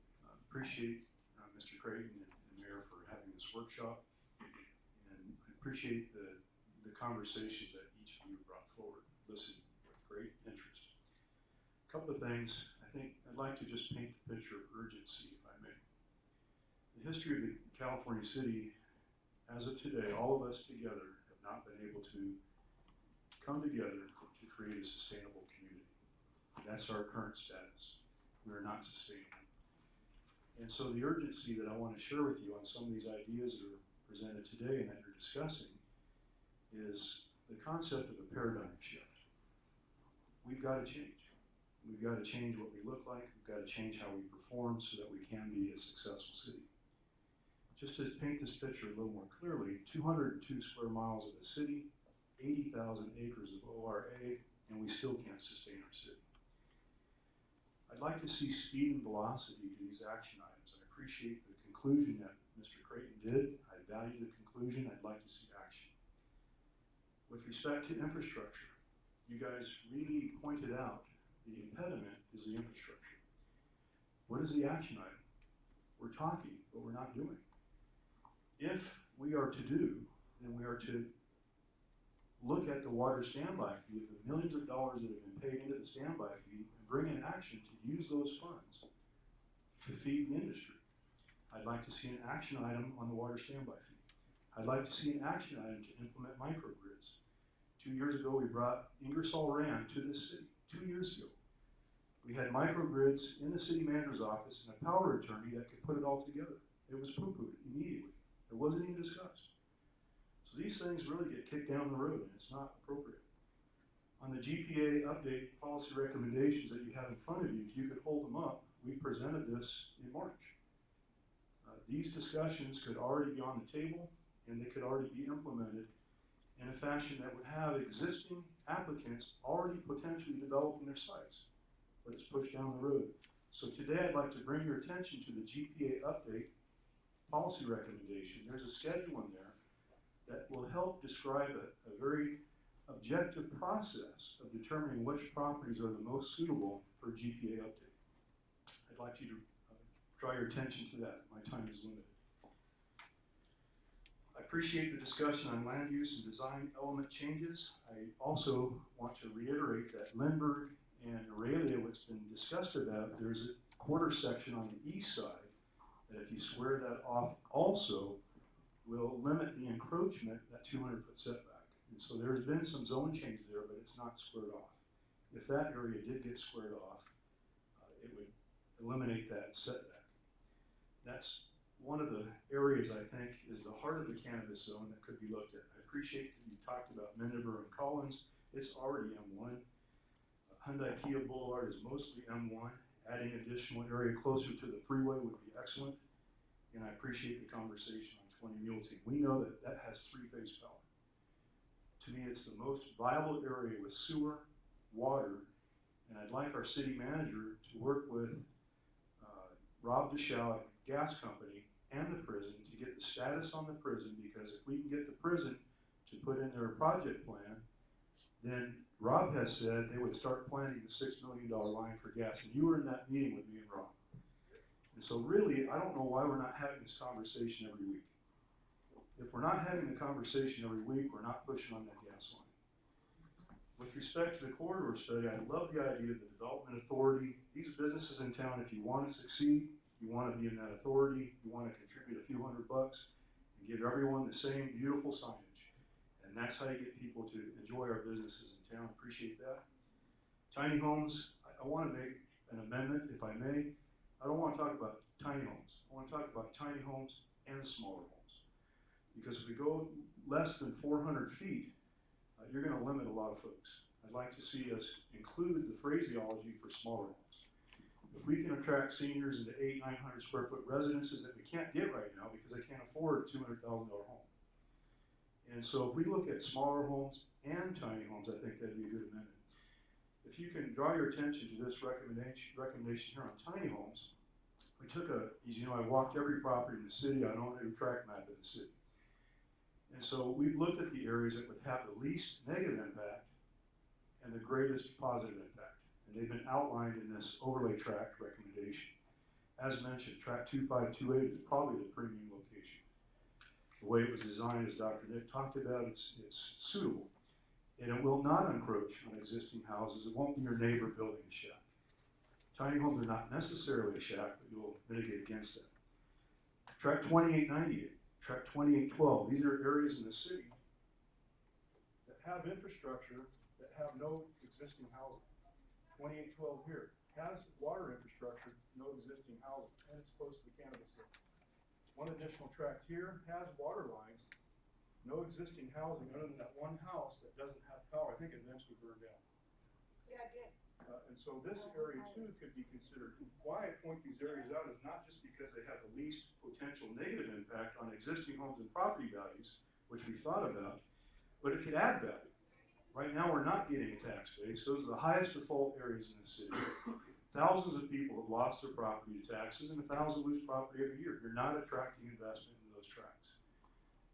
Appreciate Mr. Creighton and Mayor for having this workshop, and I appreciate the conversations that each of you brought forward. Listened with great interest. A couple of things. I think I'd like to just paint the picture of urgency, if I may. The history of the California city, as of today, all of us together have not been able to come together to create a sustainable community. That's our current status. We are not sustainable. And so the urgency that I want to share with you on some of these ideas that are presented today and that you're discussing is the concept of a paradigm shift. We've got to change. We've got to change what we look like. We've got to change how we perform so that we can be a successful city. Just to paint this picture a little more clearly, 202 square miles of a city, 80,000 acres of ORA, and we still can't sustain our city. I'd like to see speed and velocity to these action items. I appreciate the conclusion that Mr. Creighton did. I value the conclusion. I'd like to see action. With respect to infrastructure, you guys really pointed out the impediment is the infrastructure. What is the action item? We're talking, but we're not doing. If we are to do, then we are to look at the water standby fee, the millions of dollars that have been paid into the standby fee, and bring in action to use those funds to feed the industry. I'd like to see an action item on the water standby fee. I'd like to see an action item to implement microgrids. 2 years ago, we brought Ingersoll Rand to this city. 2 years ago. We had microgrids in the city manager's office and a power attorney that could put it all together. It was poo-pooed immediately. It wasn't even discussed. So these things really get kicked down the road, and it's not appropriate. On the GPA update policy recommendations that you have in front of you, if you could hold them up, we presented this in March. These discussions could already be on the table, and they could already be implemented in a fashion that would have existing applicants already potentially developing their sites, but it's pushed down the road. So today I'd like to bring your attention to the GPA update policy recommendation. There's a schedule in there that will help describe a very objective process of determining which properties are the most suitable for GPA update. I'd like you to draw your attention to that. My time is limited. I appreciate the discussion on land use and design element changes. I also want to reiterate that Lindbergh and Aurelia, what's been discussed about, there's a quarter section on the east side that if you square that off also will limit the encroachment, that 200-foot setback. And so there's been some zone change there, but it's not squared off. If that area did get squared off, it would eliminate that setback. That's one of the areas I think is the heart of the cannabis zone that could be looked at. I appreciate that you talked about Mendiver and Collins. It's already M1. Hyundai Kia Boulevard is mostly M1. Adding additional area closer to the freeway would be excellent. And I appreciate the conversation on 20 Mule Team. We know that that has three-phase power. To me, it's the most viable area with sewer, water, and I'd like our city manager to work with Rob DeShaw at Gas Company and the prison to get the status on the prison, because if we can get the prison to put in their project plan, then Rob has said they would start planning the $6 million line for gas. And you were in that meeting with me and Rob. And so really, I don't know why we're not having this conversation every week. If we're not having the conversation every week, we're not pushing on that gas line. With respect to the corridor study, I love the idea of the development authority. These businesses in town, if you want to succeed, you want to be in that authority, you want to contribute a few $100 and give everyone the same beautiful signage. And that's how you get people to enjoy our businesses in town. Appreciate that. Tiny homes, I want to make an amendment, if I may. I don't want to talk about tiny homes. I want to talk about tiny homes and smaller homes. Because if we go less than 400 feet, you're going to limit a lot of folks. I'd like to see us include the phraseology for smaller homes. If we can attract seniors into 800-900 square foot residences that we can't get right now because they can't afford a $200,000 home. And so if we look at smaller homes and tiny homes, I think that'd be a good amendment. If you can draw your attention to this recommendation here on tiny homes, we took as you know, I walked every property in the city. I own every tract map in the city. And so we've looked at the areas that would have the least negative impact and the greatest positive impact. And they've been outlined in this overlay tract recommendation. As mentioned, tract 2528 is probably the premium location. The way it was designed, as Dr. Nick talked about, it's suitable. And it will not encroach on existing houses. It won't be your neighbor building a shack. Tiny homes are not necessarily a shack, but you'll mitigate against that. Tract 2898. Tract 2812, these are areas in the city that have infrastructure that have no existing housing. 2812 here has water infrastructure, no existing housing, and it's close to the cannabis zone. One additional tract here has water lines, no existing housing other than that one house that doesn't have power. I think it eventually burned down. Yeah, it did. And so this area too could be considered. Why I point these areas out is not just because they have the least potential negative impact on existing homes and property values, which we thought about, but it could add value. Right now, we're not getting a tax base. Those are the highest default areas in the city. Thousands of people have lost their property to taxes, and 1,000 lose property every year. You're not attracting investment in those tracts.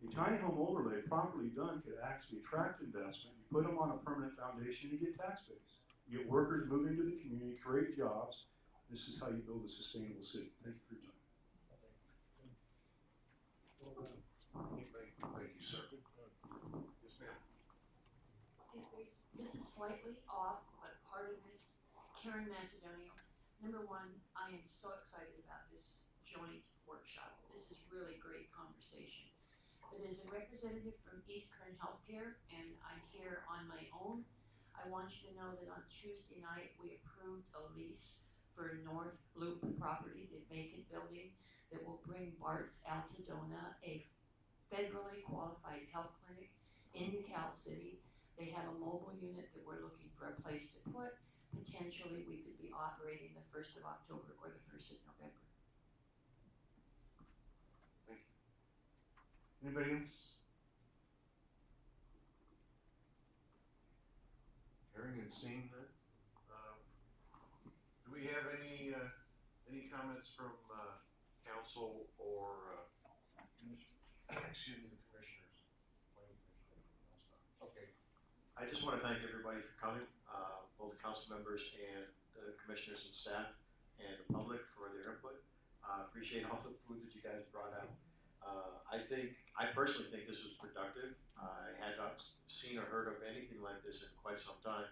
A tiny home overlay, properly done, could actually attract investment. You put them on a permanent foundation, you get tax base. You get workers moving to the community, create jobs. This is how you build a sustainable city. Thank you for your time. Thank you, sir. Yes, ma'am. This is slightly off, but part of this, Karen Macedonio. Number one, I am so excited about this joint workshop. This is really great conversation. But as a representative from East Kern Healthcare, and I'm here on my own, I want you to know that on Tuesday night, we approved a lease for North Loop property, the vacant building, that will bring Bart's Altadena, a federally qualified health clinic into Cal City. They have a mobile unit that we're looking for a place to put. Potentially, we could be operating the 1st of October or the 1st of November. Thank you. Anybody else? Hearing and seeing none. Do we have any comments from council or excuse me, the commissioners? Okay. I just want to thank everybody for coming, both council members and the commissioners and staff and the public for their input. Appreciate all the food that you guys brought out. I personally think this was productive. I had not seen or heard of anything like this in quite some time.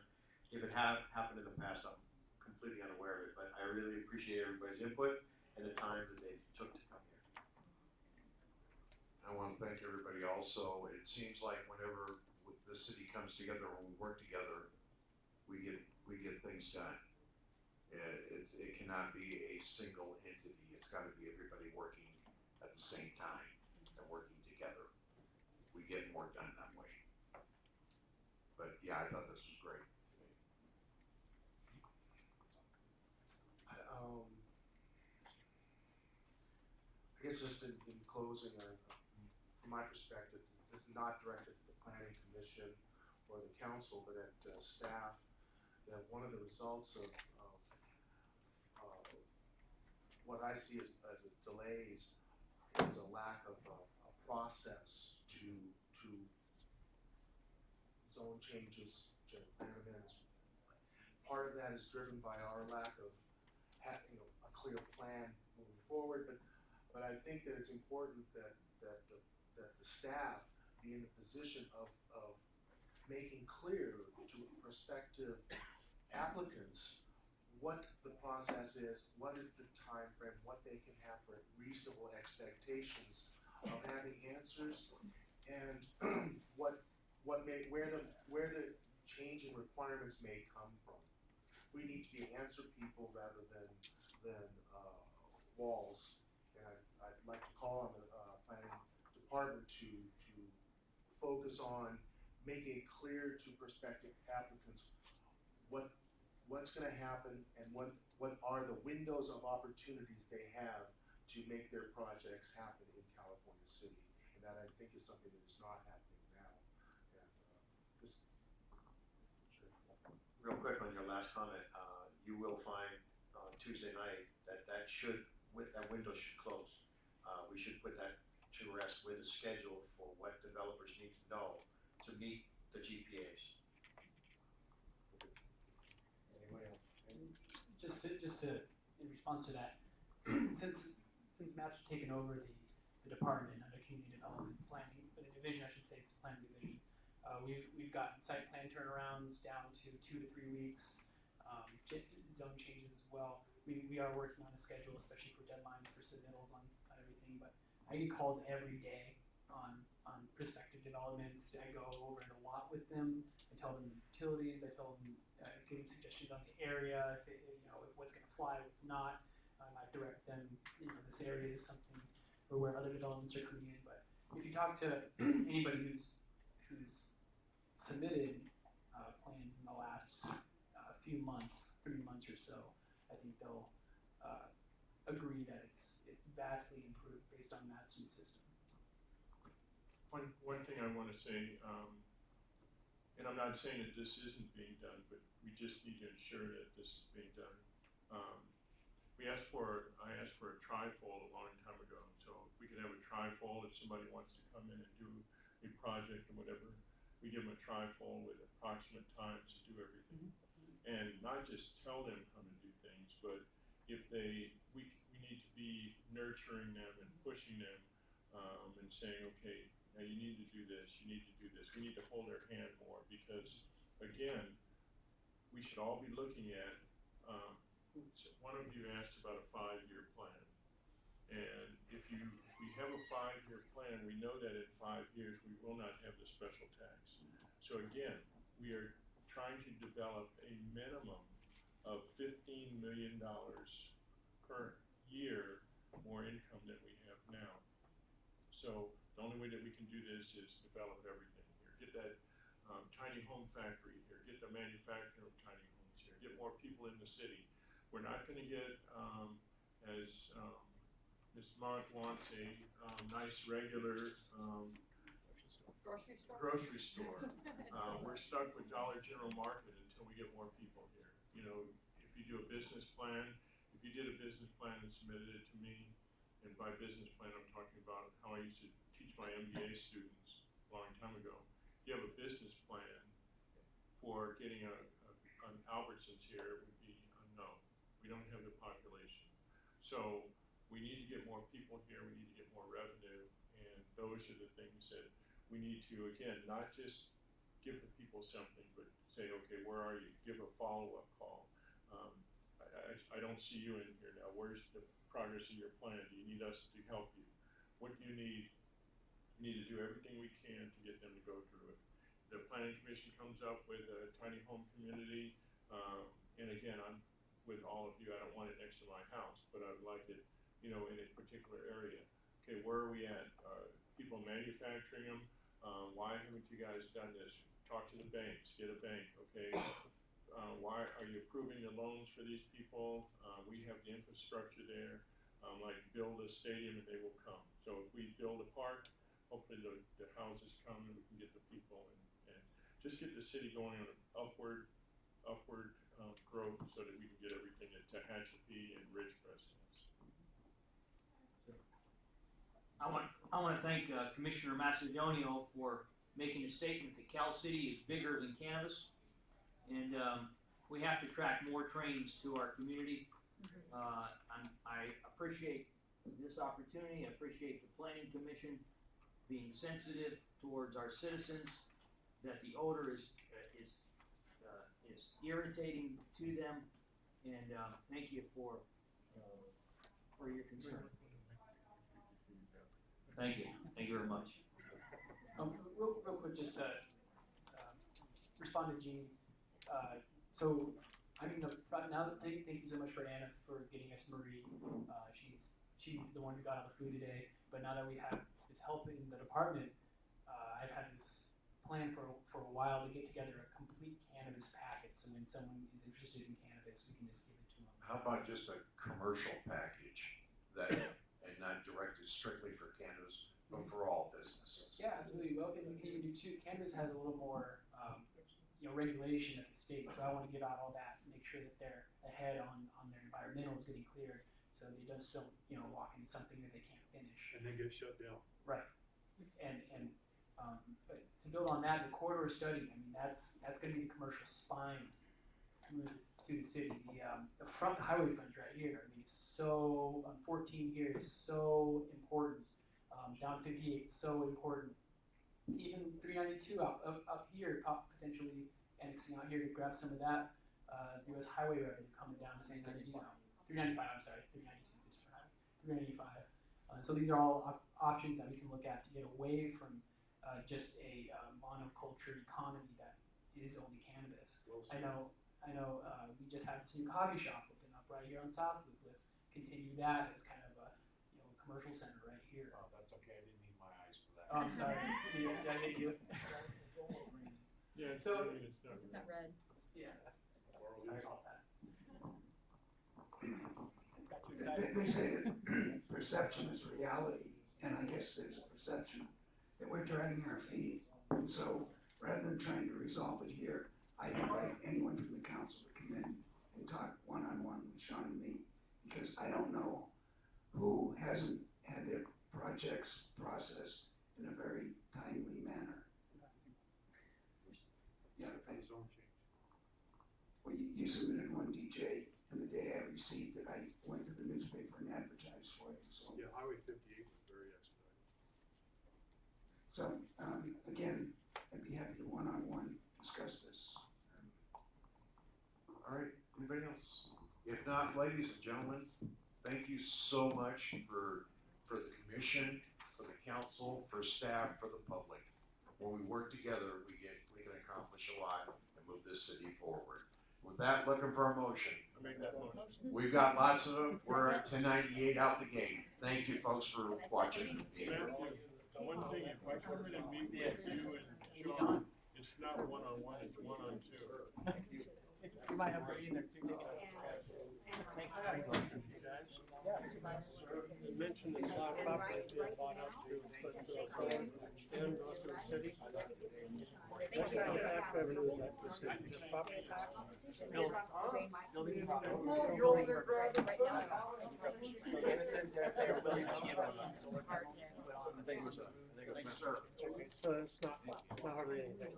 If it happened in the past, I'm completely unaware of it, but I really appreciate everybody's input and the time that they took to come here. I want to thank everybody also. It seems like whenever the city comes together, when we work together, we get things done. It cannot be a single entity. It's got to be everybody working at the same time and working together. We get more done that way. But yeah, I thought this was great. I guess just in closing, from my perspective, this is not directed to the planning commission or the council, but at staff, that one of the results of what I see as delays is a lack of a process to zone changes, general plan amendments. Part of that is driven by our lack of having a clear plan moving forward, but I think that it's important that the staff be in a position of making clear to prospective applicants what the process is, what is the time frame, what they can have for reasonable expectations of having answers, and where the change in requirements may come from. We need to be answer people rather than walls. And I'd like to call on the planning department to focus on making it clear to prospective applicants what's going to happen and what are the windows of opportunities they have to make their projects happen in California City. And that, I think, is something that is not happening now. And Real quick on your last comment, you will find on Tuesday night that that window should close. We should put that to rest with a schedule for what developers need to know to meet the GPAs. Anyone else? Just to in response to that, since Matt's taken over the department under community development planning, the division, I should say, it's planning division. We've gotten site plan turnarounds down to 2 to 3 weeks, zone changes as well. We are working on a schedule, especially for deadlines for submittals on everything, but I get calls every day on prospective developments. I go over it a lot with them. I tell them utilities, I tell them, give them suggestions on the area, if what's gonna fly, what's not. I direct them, this area is something, or where other developments are coming in, but if you talk to anybody who's submitted plans in the last few months, 3 months or so, I think they'll agree that it's vastly improved based on Matt's new system. One thing I want to say, And I'm not saying that this isn't being done, but we just need to ensure that this is being done. I asked for a trifold a long time ago, so if we could have a trifold, if somebody wants to come in and do a project or whatever, we give them a trifold with approximate times to do everything. And not just tell them how to do things, but if we need to be nurturing them and pushing them, and saying, okay, now you need to do this, you need to do this. We need to hold their hand more because, again, we should all be looking at, one of you asked about a 5-year plan. And if we have a 5-year plan, we know that in 5 years we will not have the special tax. So again, we are trying to develop a minimum of $15 million per year more income than we have now. So the only way that we can do this is develop everything here. Get that tiny home factory here, get the manufacturing of tiny homes here, get more people in the city. We're not gonna get, as Ms. Mont wants, a nice regular grocery store. We're stuck with Dollar General Market until we get more people here. You know, if you do a business plan, if you did a business plan and submitted it to me, and by business plan I'm talking about how I used to teach my MBA students a long time ago. If you have a business plan for getting an Albertsons here, it would be a no. We don't have the population. So we need to get more people here, we need to get more revenue, and those are the things that we need to, again, not just give the people something, but say, okay, where are you? Give a follow-up call. I don't see you in here now. Where's the progress of your plan? Do you need us to help you? What do you need? We need to do everything we can to get them to go through it. The planning commission comes up with a tiny home community, and again, I'm with all of you. I don't want it next to my house, but I'd like it, you know, in a particular area. Okay, where are we at? People manufacturing them. Why haven't you guys done this? Talk to the banks, get a bank, okay? Why are you approving the loans for these people? We have the infrastructure there, like build a stadium and they will come. So if we build a park, hopefully the houses come and we can get the people and just get the city going on an upward growth so that we can get everything that Tehachapi and Ridgecrest has. I want to thank Commissioner Macedonio for making a statement that Cal City is bigger than cannabis, and we have to attract more trains to our community. I appreciate this opportunity. I appreciate the Planning Commission being sensitive towards our citizens, that the odor is irritating to them, and thank you for your concern. Thank you. Thank you very much. Real quick, just to respond to Gene. So, I mean, now, thank you so much for Anna for getting us Marie. She's the one who got all the food today. But now that we have this help in the department, I've had this plan for a while to get together a complete cannabis packet. So when someone is interested in cannabis, we can just give it to them. How about just a commercial package that, and not directed strictly for cannabis, but for all businesses? Yeah, absolutely. Well, and we can even do too. Cannabis has a little more, regulation at the state. So I want to give out all that, make sure that they're ahead on their environmentals getting cleared, so they don't still, walk into something that they can't finish. And then get shut down. Right. But to build on that, the corridor study, I mean, that's going to be the commercial spine to the city. The front highway frontage right here, I mean, it's so, 14 here is so important. Down 58, so important. Even 392 up here, potentially annexing out here to grab some of that U.S. highway revenue coming down to San Bernardino. 395, I'm sorry, 392 is a different highway. 395. So these are all options that we can look at to get away from just a monoculture economy that is only cannabis. I know. We just had this new coffee shop open up right here on South Loop. Let's continue that as kind of a commercial center right here. Oh, that's okay. I didn't need my eyes for that. Oh, I'm sorry. Did I hit you? Yeah, so it's not This is not red. Yeah. Sorry about that. Got too They excited. say that perception is reality, and I guess there's a perception that we're dragging our feet. And so rather than trying to resolve it here, I'd invite anyone from the council to come in and talk one-on-one with Sean and me, because I don't know who hasn't had their projects processed in a very timely manner. Yeah, well, you submitted one, DJ, and the day I received it, I went to the newspaper and advertised for it, so. Yeah, Highway 58 was very expedited. So, again, I'd be happy to one-on-one discuss this. All right, anybody else? If not, ladies and gentlemen, thank you so much for the commission, for the council, for staff, for the public. When we work together, we can accomplish a lot and move this city forward. With that, looking for a motion. I make that motion. We've got lots of them. We're at 1098 out the gate. Thank you, folks, for watching and being here. One thing, if I come in and meet with you and Sean, it's not one-on-one, it's one-on-two. You might have Brady in there too, You mentioned the slot property being bought up to put and north of the city. That's not tax revenue, that's the city, the property tax. Building Oh, you're over there grabbing right now. They said they're building some solar panels to put on. Thank you, sir. So it's not hardly anything.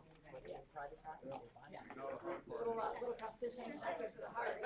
Little competition, second for the heart.